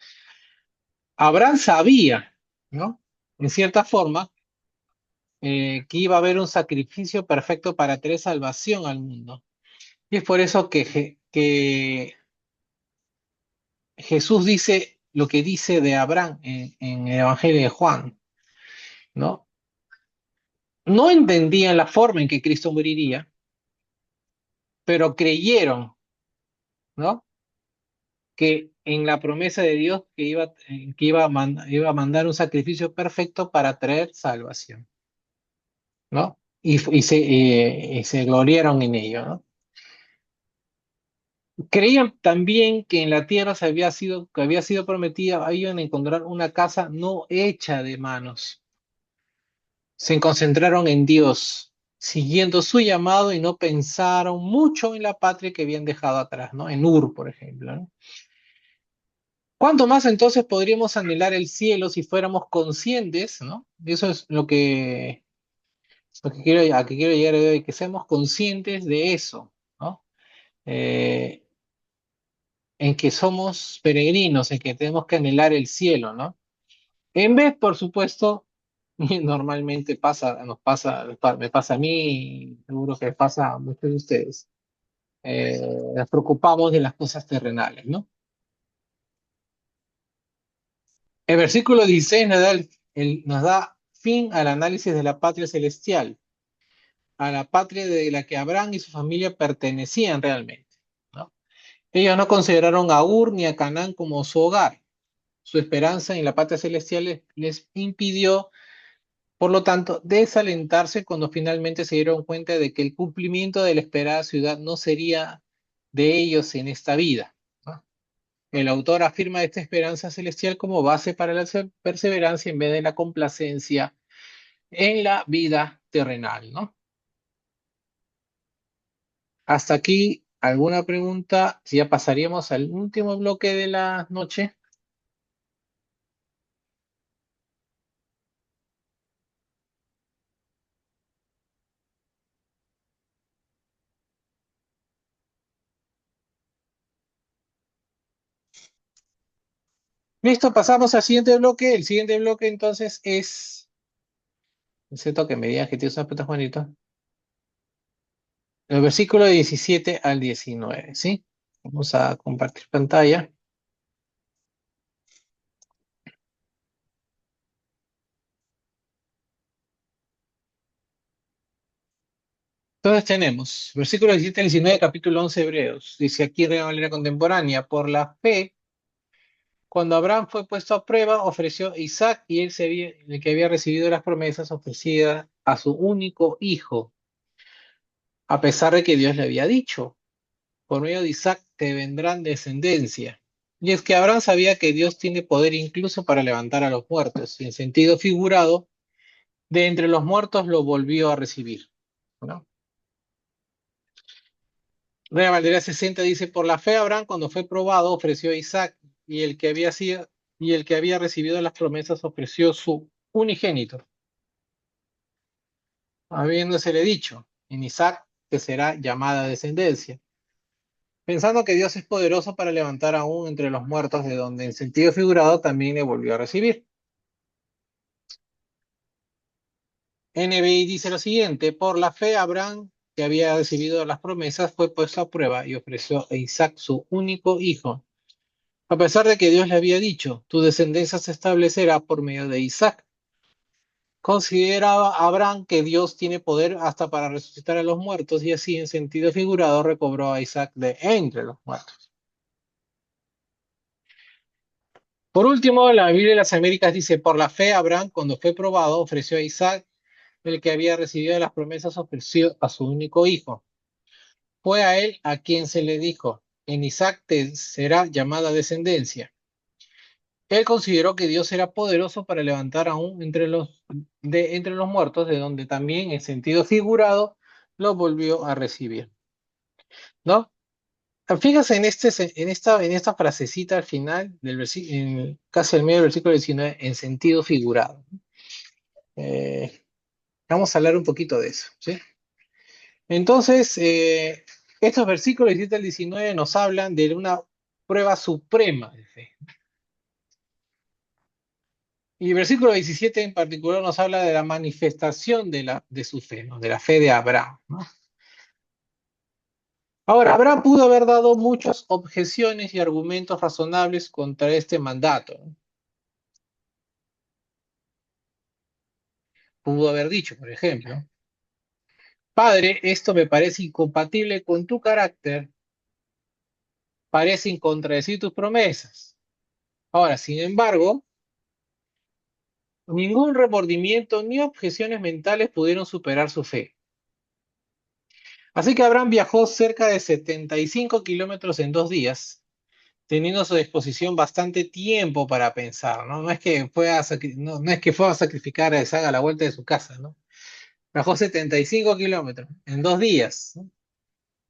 Speaker 1: Abraham sabía, ¿no? En cierta forma, que iba a haber un sacrificio perfecto para traer salvación al mundo. Y es por eso que Jesús dice lo que dice de Abraham en el Evangelio de Juan, ¿no? No entendían la forma en que Cristo moriría, pero creyeron, ¿no? Que en la promesa de Dios iba a mandar un sacrificio perfecto para traer salvación, ¿no? Y se gloriaron en ello, ¿no? Creían también que en la tierra que había sido prometida, iban a encontrar una casa no hecha de manos. Se concentraron en Dios, siguiendo su llamado y no pensaron mucho en la patria que habían dejado atrás, ¿no? En Ur, por ejemplo, ¿no? ¿Cuánto más entonces podríamos anhelar el cielo si fuéramos conscientes, ¿no? Y eso es a que quiero llegar hoy, que seamos conscientes de eso, ¿no? Eh, en que somos peregrinos, en que tenemos que anhelar el cielo, ¿no? En vez, por supuesto, normalmente me pasa a mí, seguro que pasa a muchos de ustedes, nos preocupamos de las cosas terrenales, ¿no? El versículo 16 nos da fin al análisis de la patria celestial, a la patria de la que Abraham y su familia pertenecían realmente, ¿no? Ellos no consideraron a Ur ni a Canaán como su hogar. Su esperanza en la patria celestial les impidió, por lo tanto, desalentarse cuando finalmente se dieron cuenta de que el cumplimiento de la esperada ciudad no sería de ellos en esta vida, ¿no? El autor afirma esta esperanza celestial como base para la perseverancia en vez de la complacencia en la vida terrenal, ¿no? Hasta aquí, ¿alguna pregunta? Si ya pasaríamos al último bloque de la noche. Listo, pasamos al siguiente bloque. El siguiente bloque entonces es, necesito que me digas que tienes una pregunta, Juanito. El versículo 17 al 19, ¿sí? Vamos a compartir pantalla. Entonces tenemos versículo 17 al 19, capítulo 11 Hebreos. Dice aquí Reina Valera Contemporánea, por la fe, cuando Abraham fue puesto a prueba, ofreció a Isaac y el que había recibido las promesas ofrecía a su único hijo, a pesar de que Dios le había dicho, por medio de Isaac te vendrán descendencia. Y es que Abraham sabía que Dios tiene poder incluso para levantar a los muertos, y en sentido figurado, de entre los muertos lo volvió a recibir, ¿no? Reina Valera 60 dice, por la fe Abraham cuando fue probado ofreció a Isaac y el que había recibido las promesas ofreció su unigénito, habiéndosele dicho, en Isaac te será llamada descendencia, pensando que Dios es poderoso para levantar aún entre los muertos, de donde en sentido figurado también le volvió a recibir. NBI dice lo siguiente, por la fe Abraham, que había recibido las promesas, fue puesto a prueba y ofreció a Isaac su único hijo, a pesar de que Dios le había dicho, tu descendencia se establecerá por medio de Isaac. Consideraba Abraham que Dios tiene poder hasta para resucitar a los muertos y así en sentido figurado recobró a Isaac de entre los muertos. Por último, la Biblia de las Américas dice, por la fe Abraham, cuando fue probado, ofreció a Isaac, el que había recibido las promesas, ofreció a su único hijo. Fue a él a quien se le dijo, en Isaac te será llamada descendencia. Él consideró que Dios era poderoso para levantar aún entre los muertos, de donde también en sentido figurado lo volvió a recibir, ¿no? Fíjense en esta frasecita al final del versículo, casi al medio del versículo 19, en sentido figurado. Eh, Vamos a hablar un poquito de eso, ¿sí? Entonces, estos versículos 17 al 19 nos hablan de una prueba suprema de fe. Y el versículo 17 en particular nos habla de la manifestación de su fe, ¿no? De la fe de Abraham, ¿no? Ahora, Abraham pudo haber dado muchas objeciones y argumentos razonables contra este mandato, ¿no? Pudo haber dicho, por ejemplo, Padre, esto me parece incompatible con tu carácter, parece contradecir tus promesas. Ahora, sin embargo, ningún remordimiento ni objeciones mentales pudieron superar su fe. Así que Abraham viajó cerca de 75 kilómetros en 2 días, teniendo a su disposición bastante tiempo para pensar, ¿no? No es que fue a sacrificar a Isaac a la vuelta de su casa, ¿no? Viajó 75 kilómetros en 2 días, ¿no?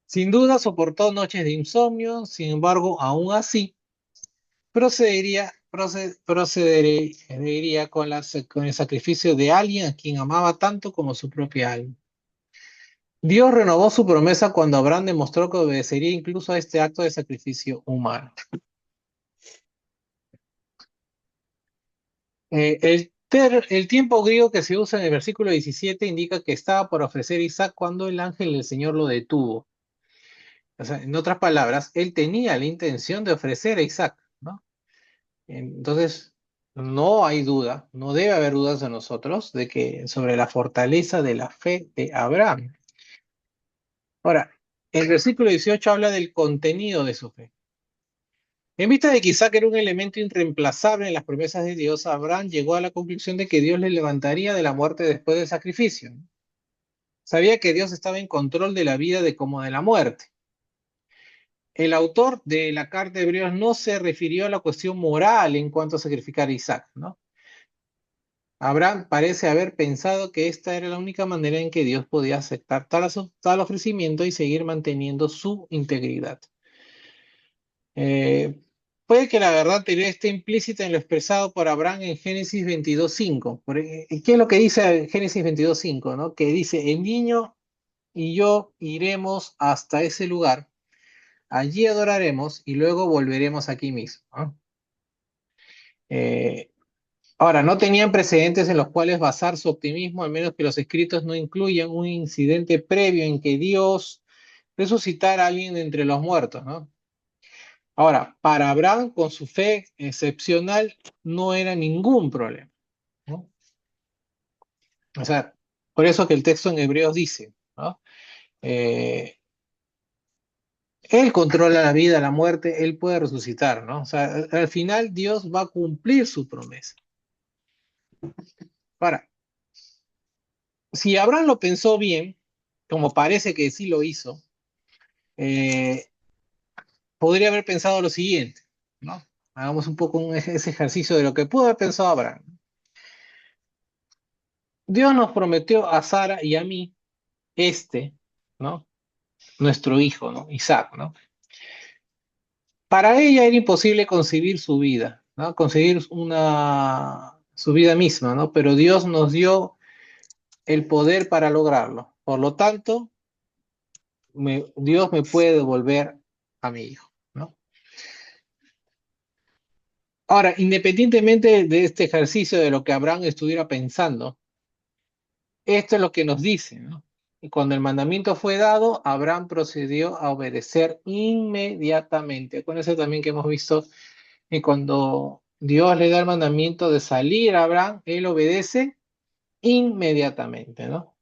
Speaker 1: Sin duda soportó noches de insomnio, sin embargo, aún así, procedería con el sacrificio de alguien a quien amaba tanto como su propia alma. Dios renovó su promesa cuando Abraham demostró que obedecería incluso a este acto de sacrificio humano. El tiempo griego que se usa en el versículo 17 indica que estaba por ofrecer Isaac cuando el ángel del Señor lo detuvo. O sea, en otras palabras, él tenía la intención de ofrecer a Isaac, ¿no? Entonces, no hay duda, no debe haber dudas en nosotros de que sobre la fortaleza de la fe de Abraham. Ahora, el versículo 18 habla del contenido de su fe. En vista de que Isaac era un elemento irreemplazable en las promesas de Dios, Abraham llegó a la conclusión de que Dios le levantaría de la muerte después del sacrificio. Sabía que Dios estaba en control de la vida de como de la muerte. El autor de la carta de Hebreos no se refirió a la cuestión moral en cuanto a sacrificar a Isaac, ¿no? Abraham parece haber pensado que esta era la única manera en que Dios podía aceptar tal ofrecimiento y seguir manteniendo su integridad. Eh, Puede que la verdad anterior esté implícita en lo expresado por Abraham en Génesis 22:5. ¿Qué es lo que dice Génesis 22:5, ¿no? Que dice, el niño y yo iremos hasta ese lugar, allí adoraremos y luego volveremos aquí mismo, ¿no? Eh, Ahora, no tenían precedentes en los cuales basar su optimismo, al menos que los escritos no incluyan un incidente previo en que Dios resucitara a alguien de entre los muertos, ¿no? Ahora, para Abraham, con su fe excepcional, no era ningún problema, ¿no? O sea, por eso que el texto en Hebreos dice, ¿no? Eh, Él controla la vida, la muerte, Él puede resucitar, ¿no? O sea, al final Dios va a cumplir su promesa. Ahora, si Abraham lo pensó bien, como parece que sí lo hizo, eh, podría haber pensado lo siguiente, ¿no? Hagamos un poco ese ejercicio de lo que pudo haber pensado Abraham. Dios nos prometió a Sara y a mí ¿no? Nuestro hijo, ¿no? Isaac, ¿no? Para ella era imposible concebir su vida, ¿no? Concebir su vida misma, ¿no? Pero Dios nos dio el poder para lograrlo. Por lo tanto, Dios me puede devolver a mi hijo, ¿no? Ahora, independientemente de este ejercicio de lo que Abraham estuviera pensando, esto es lo que nos dice, ¿no? Y cuando el mandamiento fue dado, Abraham procedió a obedecer inmediatamente. Acuérdense también que hemos visto que cuando Dios le da el mandamiento de salir a Abraham, él obedece inmediatamente, ¿no?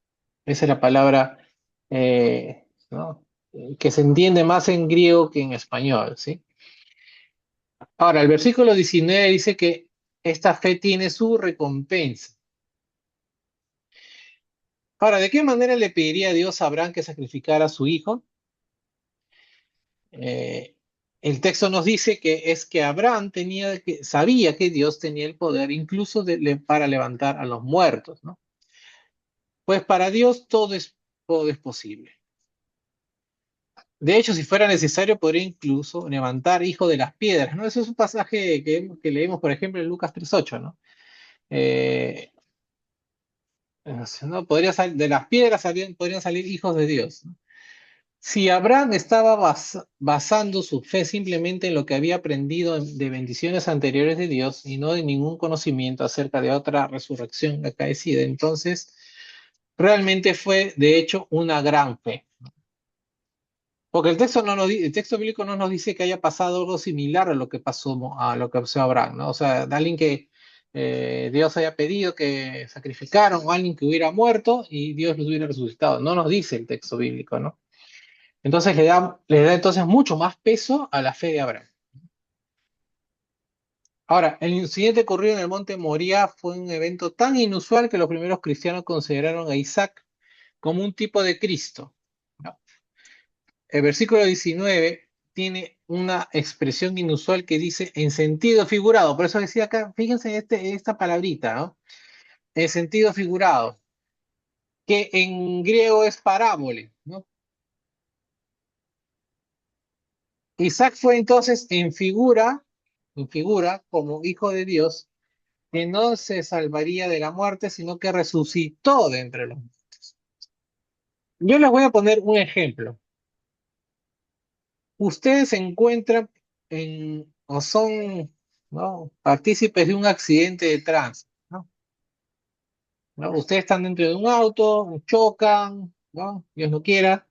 Speaker 1: Esa es la palabra, ¿no? Que se entiende más en griego que en español, ¿sí? Ahora, el versículo 19 dice que esta fe tiene su recompensa. Ahora, ¿de qué manera le pediría a Dios a Abraham que sacrificara a su hijo? Eh, el texto nos dice que es que Abraham sabía que Dios tenía el poder incluso para levantar a los muertos, ¿no? Pues para Dios todo es posible. De hecho, si fuera necesario, podría incluso levantar hijo de las piedras, ¿no? Eso es un pasaje que leemos, por ejemplo, en Lucas 3:8, ¿no? Eh, ¿No? De las piedras podrían salir hijos de Dios, ¿no? Si Abraham estaba basando su fe simplemente en lo que había aprendido de bendiciones anteriores de Dios y no de ningún conocimiento acerca de otra resurrección acaecida, entonces realmente fue, de hecho, una gran fe. Porque el texto bíblico no nos dice que haya pasado algo similar a lo que pasó a Abraham, ¿no? O sea, de alguien que Dios haya pedido que sacrificaron o alguien que hubiera muerto y Dios los hubiera resucitado. No nos dice el texto bíblico, ¿no? Entonces le da entonces mucho más peso a la fe de Abraham. Ahora, el incidente ocurrido en el monte Moría fue un evento tan inusual que los primeros cristianos consideraron a Isaac como un tipo de Cristo, ¿no? El versículo 19 tiene una expresión inusual que dice en sentido figurado. Por eso decía acá, fíjense en esta palabrita, ¿no? En sentido figurado, que en griego es parábole, ¿no? Isaac fue entonces en figura como hijo de Dios, que no se salvaría de la muerte, sino que resucitó de entre los muertos. Yo les voy a poner un ejemplo. Ustedes se encuentran o son, ¿no? Partícipes de un accidente de tránsito, ¿no? ¿No? Ustedes están dentro de un auto, chocan, ¿no? Dios no quiera,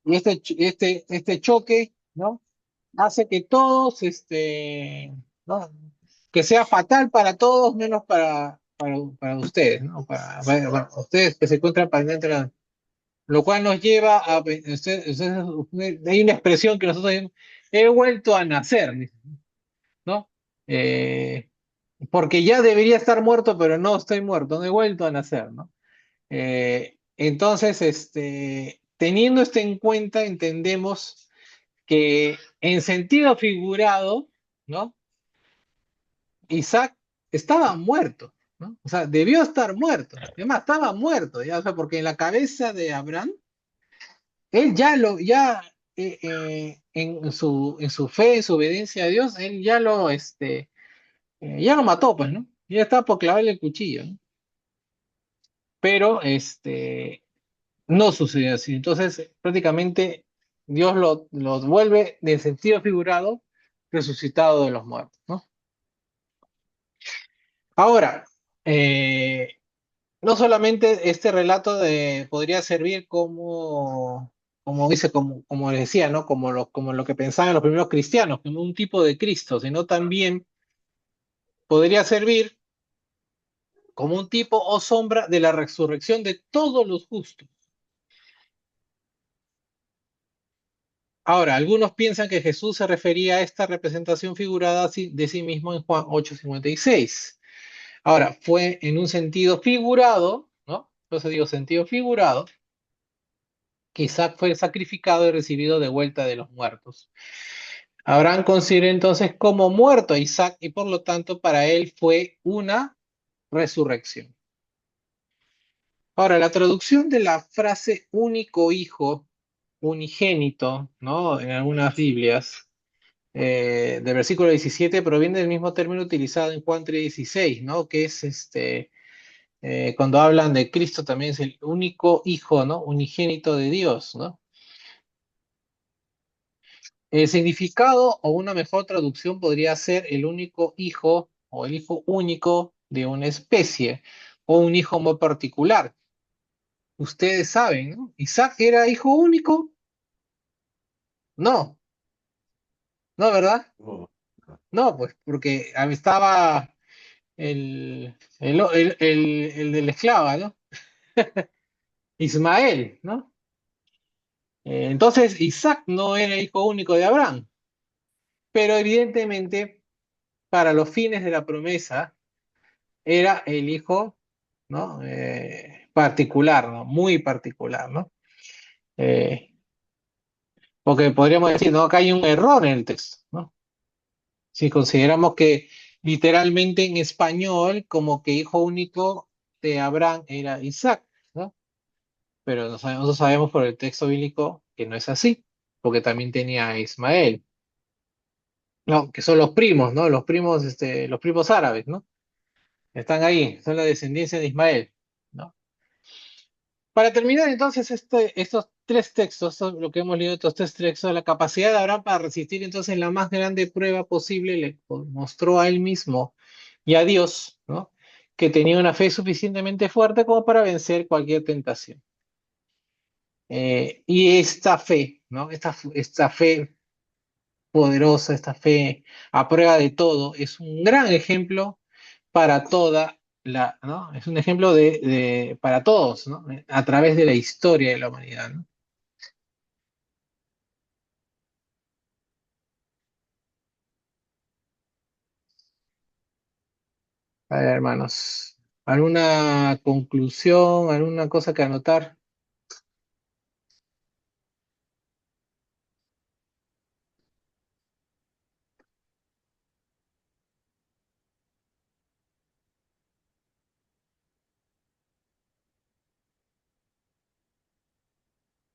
Speaker 1: Y este choque, ¿no? Hace que todos, ¿no? Que sea fatal para todos, menos para ustedes, ¿no? Para ustedes que se encuentran para dentro, lo cual nos lleva a, hay una expresión que nosotros decimos, he vuelto a nacer, ¿no? Eh, Porque ya debería estar muerto, pero no estoy muerto, no he vuelto a nacer, ¿no? Entonces, teniendo esto en cuenta, entendemos que en sentido figurado, ¿no? Isaac estaba muerto, ¿no? O sea, debió estar muerto. Además, estaba muerto, ya, o sea, porque en la cabeza de Abraham, él en su fe, en su obediencia a Dios, él ya lo mató, pues, ¿no? Ya estaba por clavarle el cuchillo, ¿no? Pero, no sucedió así. Entonces, prácticamente, Dios lo vuelve, de sentido figurado, resucitado de los muertos, ¿no? Ahora, eh, no solamente este relato podría servir como les decía, ¿no? Como lo que pensaban los primeros cristianos, como un tipo de Cristo, sino también podría servir como un tipo o sombra de la resurrección de todos los justos. Ahora, algunos piensan que Jesús se refería a esta representación figurada de sí mismo en Juan 8:56. Ahora, fue en un sentido figurado, ¿no? Entonces digo sentido figurado, que Isaac fue sacrificado y recibido de vuelta de los muertos. Abraham consideró entonces como muerto a Isaac y por lo tanto para él fue una resurrección. Ahora, la traducción de la frase único hijo, unigénito, ¿no? En algunas Biblias, del versículo 17 proviene del mismo término utilizado en Juan 3:16, ¿no? Que es cuando hablan de Cristo también es el único hijo, ¿no? Unigénito de Dios, ¿no? El significado o una mejor traducción podría ser el único hijo o el hijo único de una especie o un hijo muy particular. Ustedes saben, ¿no? ¿Isaac era hijo único? No, no, ¿verdad?
Speaker 2: No,
Speaker 1: No, pues porque estaba el de la esclava, ¿no? Ismael, ¿no? Entonces Isaac no era hijo único de Abraham, pero evidentemente para los fines de la promesa era el hijo, ¿no? Particular, ¿no? Muy particular, ¿no? Eh, Porque podríamos decir, no, acá hay un error en el texto, ¿no? Si consideramos que literalmente en español, como que hijo único de Abraham era Isaac, ¿no? Pero nosotros sabemos por el texto bíblico que no es así, porque también tenía a Ismael, ¿no? Que son los primos, ¿no? Los primos árabes, ¿no? Están ahí, son la descendencia de Ismael, ¿no? Para terminar, entonces, estos tres textos, lo que hemos leído, estos tres textos, la capacidad de Abraham para resistir entonces la más grande prueba posible le mostró a él mismo y a Dios, ¿no? Que tenía una fe suficientemente fuerte como para vencer cualquier tentación. Y esta fe, ¿no? Esta fe poderosa, esta fe a prueba de todo, es un gran ejemplo para ¿no? Es un ejemplo para todos, ¿no? A través de la historia de la humanidad, ¿no? A ver, hermanos, ¿alguna conclusión, alguna cosa que anotar?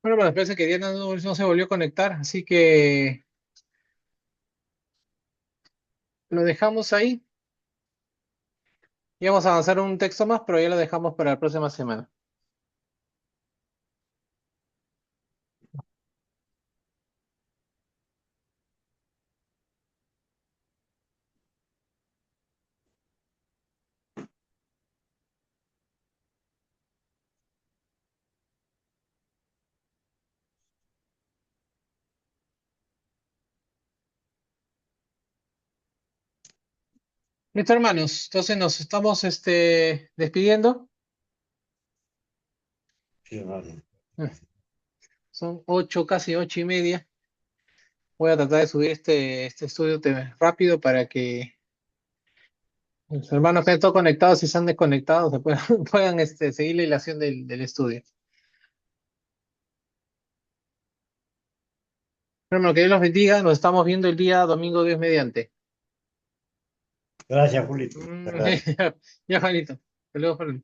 Speaker 1: Bueno, pues parece que Diana no se volvió a conectar, así que lo dejamos ahí. Y vamos a avanzar un texto más, pero ya lo dejamos para la próxima semana. Listo, hermanos. Entonces nos estamos despidiendo.
Speaker 2: Sí, hermano.
Speaker 1: Mm, Son 8, casi 8:30. Voy a tratar de subir este estudio rápido para que los hermanos que están conectados, si están desconectados, se puedan, puedan seguir la hilación del estudio. Hermano, que Dios los bendiga. Nos estamos viendo el día domingo, Dios mediante.
Speaker 2: Gracias, Julito.
Speaker 1: Mm,
Speaker 2: Gracias.
Speaker 1: Ya, Juanito. Hasta luego, Juan.